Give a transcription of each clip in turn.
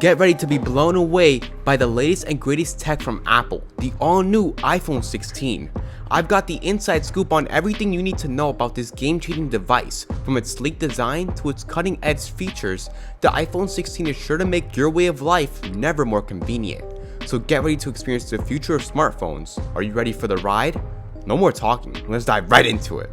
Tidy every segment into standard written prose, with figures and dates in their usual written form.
Get ready to be blown away by the latest and greatest tech from Apple, the all-new iPhone 16. I've got the inside scoop on everything you need to know about this game-changing device. From its sleek design to its cutting-edge features, the iPhone 16 is sure to make your way of life never more convenient. So get ready to experience the future of smartphones. Are you ready for the ride? No more talking, let's dive right into it.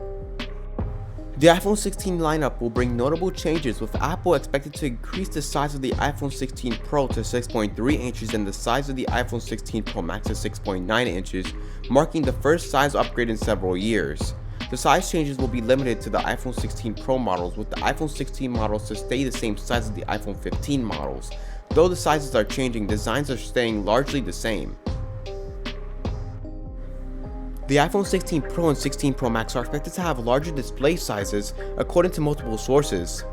The iPhone 16 lineup will bring notable changes, with Apple expected to increase the size of the iPhone 16 Pro to 6.3 inches and the size of the iPhone 16 Pro Max to 6.9 inches, marking the first size upgrade in several years. The size changes will be limited to the iPhone 16 Pro models, with the iPhone 16 models to stay the same size as the iPhone 15 models. Though the sizes are changing, designs are staying largely the same. The iPhone 16 Pro and 16 Pro Max are expected to have larger display sizes, according to multiple sources.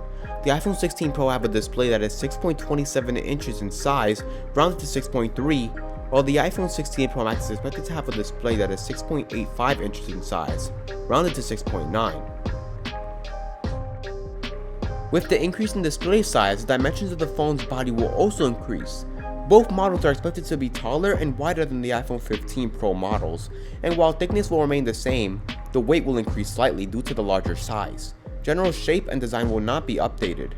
The iPhone 16 Pro have a display that is 6.27 inches in size, rounded to 6.3, while the iPhone 16 Pro Max is expected to have a display that is 6.85 inches in size, rounded to 6.9. With the increase in display size, the dimensions of the phone's body will also increase. Both models are expected to be taller and wider than the iPhone 15 Pro models, and while thickness will remain the same, the weight will increase slightly due to the larger size. General shape and design will not be updated.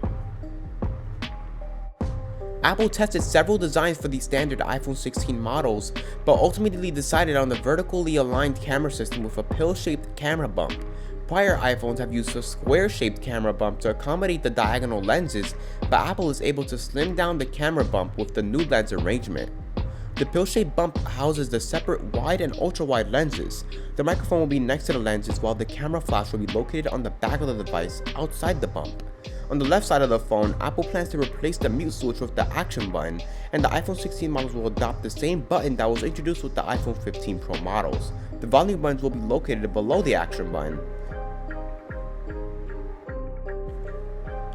Apple tested several designs for the standard iPhone 16 models, but ultimately decided on the vertically aligned camera system with a pill-shaped camera bump. Prior iPhones have used a square-shaped camera bump to accommodate the diagonal lenses, but Apple is able to slim down the camera bump with the new lens arrangement. The pill-shaped bump houses the separate wide and ultra-wide lenses. The microphone will be next to the lenses, while the camera flash will be located on the back of the device outside the bump. On the left side of the phone, Apple plans to replace the mute switch with the action button, and the iPhone 16 models will adopt the same button that was introduced with the iPhone 15 Pro models. The volume buttons will be located below the action button.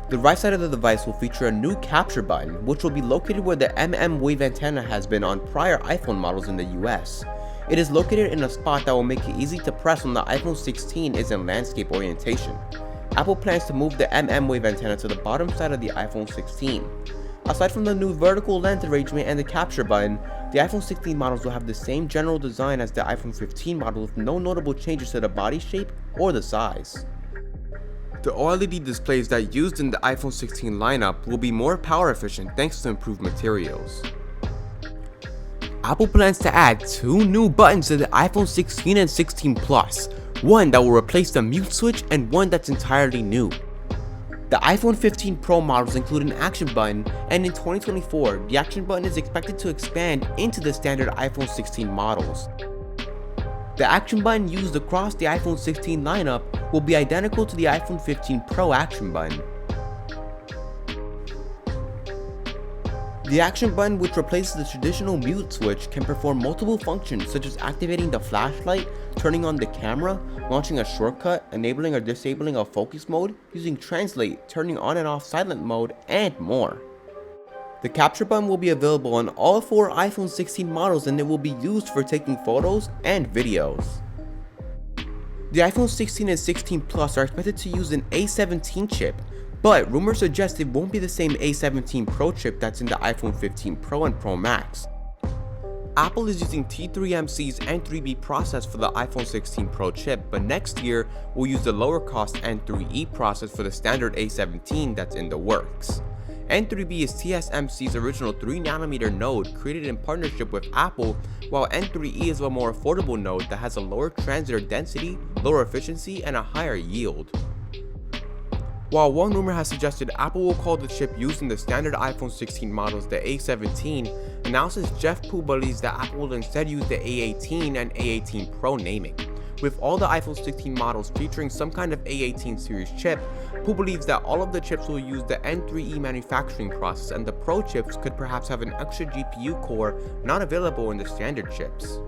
The right side of the device will feature a new capture button, which will be located where the wave antenna has been on prior iPhone models in the US. It is located in a spot that will make it easy to press when the iPhone 16 is in landscape orientation. Apple plans to move the wave antenna to the bottom side of the iPhone 16. Aside from the new vertical lens arrangement and the capture button, the iPhone 16 models will have the same general design as the iPhone 15 model, with no notable changes to the body shape or the size. The OLED displays that used in the iPhone 16 lineup will be more power efficient thanks to improved materials. Apple plans to add two new buttons to the iPhone 16 and 16 Plus, one that will replace the mute switch and one that's entirely new. The iPhone 15 Pro models include an action button, and in 2024, the action button is expected to expand into the standard iPhone 16 models. The action button used across the iPhone 16 lineup will be identical to the iPhone 15 Pro action button. The action button, which replaces the traditional mute switch, can perform multiple functions such as activating the flashlight, turning on the camera, launching a shortcut, enabling or disabling a focus mode, using translate, turning on and off silent mode, and more. The capture button will be available on all four iPhone 16 models, and it will be used for taking photos and videos. The iPhone 16 and 16 Plus are expected to use an A17 chip, but rumors suggest it won't be the same A17 Pro chip that's in the iPhone 15 Pro and Pro Max. Apple is using T3MC's N3B process for the iPhone 16 Pro chip, but next year will use the lower cost N3E process for the standard A17 that's in the works. N3B is TSMC's original 3nm node created in partnership with Apple, while N3E is a more affordable node that has a lower transistor density, lower efficiency, and a higher yield. While one rumor has suggested Apple will call the chip used in the standard iPhone 16 models the A17, analysis Jeff Pu believes that Apple will instead use the A18 and A18 Pro naming. With all the iPhone 16 models featuring some kind of A18 series chip, Pu believes that all of the chips will use the N3E manufacturing process, and the Pro chips could perhaps have an extra GPU core not available in the standard chips.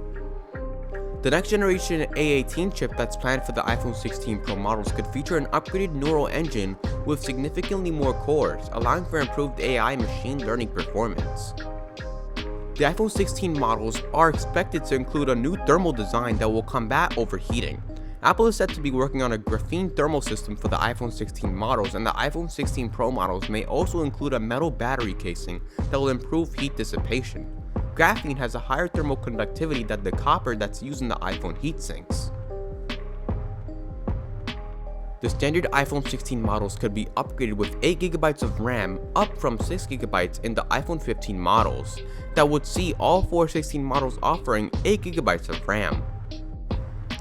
The next generation A18 chip that's planned for the iPhone 16 Pro models could feature an upgraded neural engine with significantly more cores, allowing for improved AI machine learning performance. The iPhone 16 models are expected to include a new thermal design that will combat overheating. Apple is said to be working on a graphene thermal system for the iPhone 16 models, and the iPhone 16 Pro models may also include a metal battery casing that will improve heat dissipation. Graphene has a higher thermal conductivity than the copper that's used in the iPhone heatsinks. The standard iPhone 16 models could be upgraded with 8GB of RAM, up from 6GB in the iPhone 15 models. That would see all 4 16 models offering 8GB of RAM.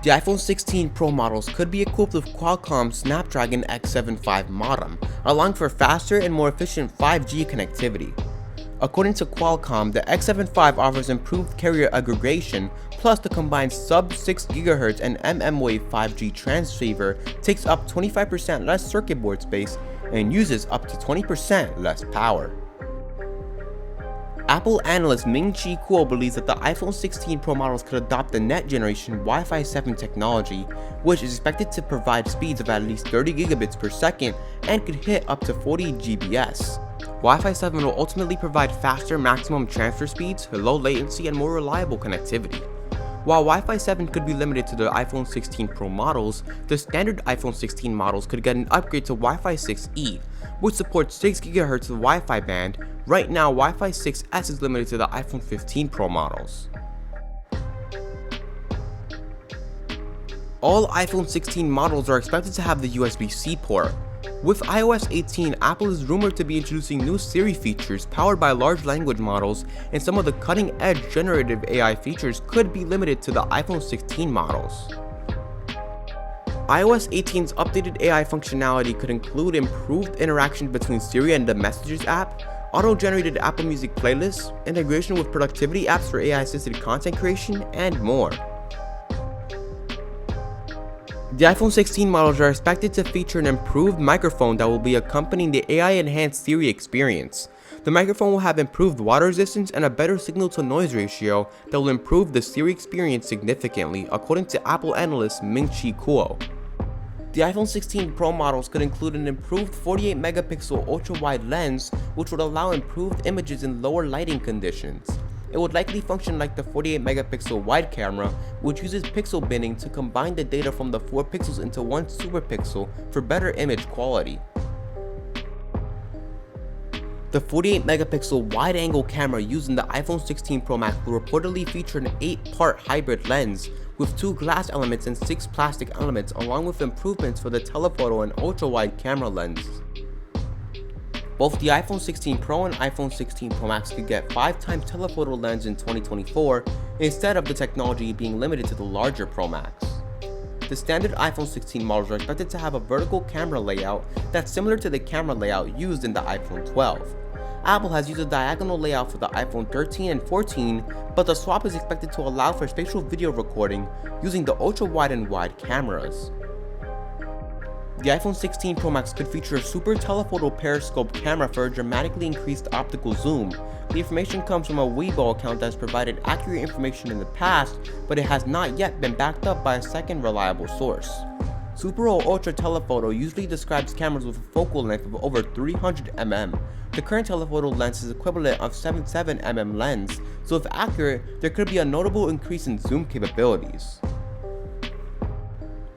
The iPhone 16 Pro models could be equipped with Qualcomm's Snapdragon X75 modem, allowing for faster and more efficient 5G connectivity. According to Qualcomm, the X75 offers improved carrier aggregation, plus the combined sub-6 GHz and mmWave 5G transceiver takes up 25% less circuit board space and uses up to 20% less power. Apple analyst Ming-Chi Kuo believes that the iPhone 16 Pro models could adopt the next generation Wi-Fi 7 technology, which is expected to provide speeds of at least 30 gigabits per second and could hit up to 40 Gbps. Wi-Fi 7 will ultimately provide faster maximum transfer speeds, low latency, and more reliable connectivity. While Wi-Fi 7 could be limited to the iPhone 16 Pro models, the standard iPhone 16 models could get an upgrade to Wi-Fi 6E, which supports 6 GHz of Wi-Fi band. Right now, Wi-Fi 6S is limited to the iPhone 15 Pro models. All iPhone 16 models are expected to have the USB-C port. With iOS 18, Apple is rumored to be introducing new Siri features powered by large language models, and some of the cutting-edge generative AI features could be limited to the iPhone 16 models. iOS 18's updated AI functionality could include improved interaction between Siri and the Messages app, auto-generated Apple Music playlists, integration with productivity apps for AI-assisted content creation, and more. The iPhone 16 models are expected to feature an improved microphone that will be accompanying the AI-enhanced Siri experience. The microphone will have improved water resistance and a better signal-to-noise ratio that will improve the Siri experience significantly, according to Apple analyst Ming-Chi Kuo. The iPhone 16 Pro models could include an improved 48-megapixel ultra-wide lens, which would allow improved images in lower lighting conditions. It would likely function like the 48-megapixel wide camera, which uses pixel binning to combine the data from the 4 pixels into one super pixel for better image quality. The 48-megapixel wide-angle camera used in the iPhone 16 Pro Max will reportedly feature an 8-part hybrid lens with 2 glass elements and 6 plastic elements, along with improvements for the telephoto and ultra-wide camera lenses. Both the iPhone 16 Pro and iPhone 16 Pro Max could get 5x telephoto lens in 2024, instead of the technology being limited to the larger Pro Max. The standard iPhone 16 models are expected to have a vertical camera layout that's similar to the camera layout used in the iPhone 12. Apple has used a diagonal layout for the iPhone 13 and 14, but the swap is expected to allow for spatial video recording using the ultra-wide and wide cameras. The iPhone 16 Pro Max could feature a super telephoto periscope camera for a dramatically increased optical zoom. The information comes from a Weibo account that has provided accurate information in the past, but it has not yet been backed up by a second reliable source. Super or Ultra Telephoto usually describes cameras with a focal length of over 300 mm. The current telephoto lens is equivalent of 77 mm lens, so if accurate, there could be a notable increase in zoom capabilities.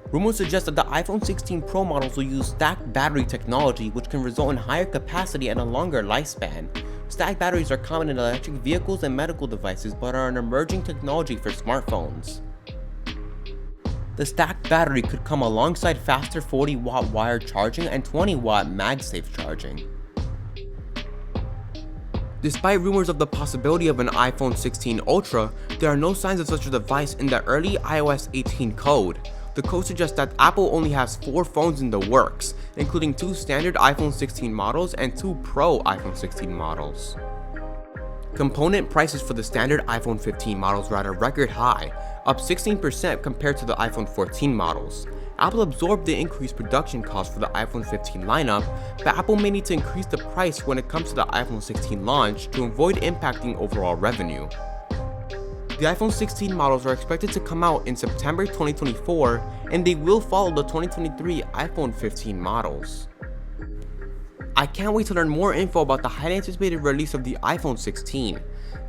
Rumors suggest that the iPhone 16 Pro models will use stacked battery technology, which can result in higher capacity and a longer lifespan. Stacked batteries are common in electric vehicles and medical devices, but are an emerging technology for smartphones. The stacked battery could come alongside faster 40-watt wired charging and 20-watt MagSafe charging. Despite rumors of the possibility of an iPhone 16 Ultra, there are no signs of such a device in the early iOS 18 code. The code suggests that Apple only has 4 phones in the works, including 2 standard iPhone 16 models and 2 Pro iPhone 16 models. Component prices for the standard iPhone 15 models were at a record high, up 16% compared to the iPhone 14 models. Apple absorbed the increased production costs for the iPhone 15 lineup, but Apple may need to increase the price when it comes to the iPhone 16 launch to avoid impacting overall revenue. The iPhone 16 models are expected to come out in September 2024, and they will follow the 2023 iPhone 15 models. I can't wait to learn more info about the highly anticipated release of the iPhone 16.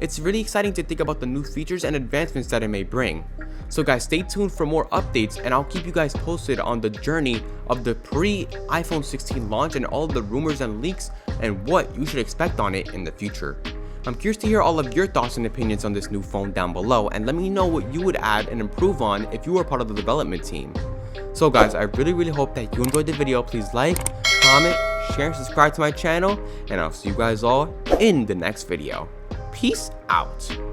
It's really exciting to think about the new features and advancements that it may bring. So guys, stay tuned for more updates, and I'll keep you guys posted on the journey of the pre-iPhone 16 launch and all of the rumors and leaks and what you should expect on it in the future. I'm curious to hear all of your thoughts and opinions on this new phone down below, and let me know what you would add and improve on if you were part of the development team. So guys, I really hope that you enjoyed the video. Please like, comment, share, and subscribe to my channel, and I'll see you guys all in the next video. Peace out.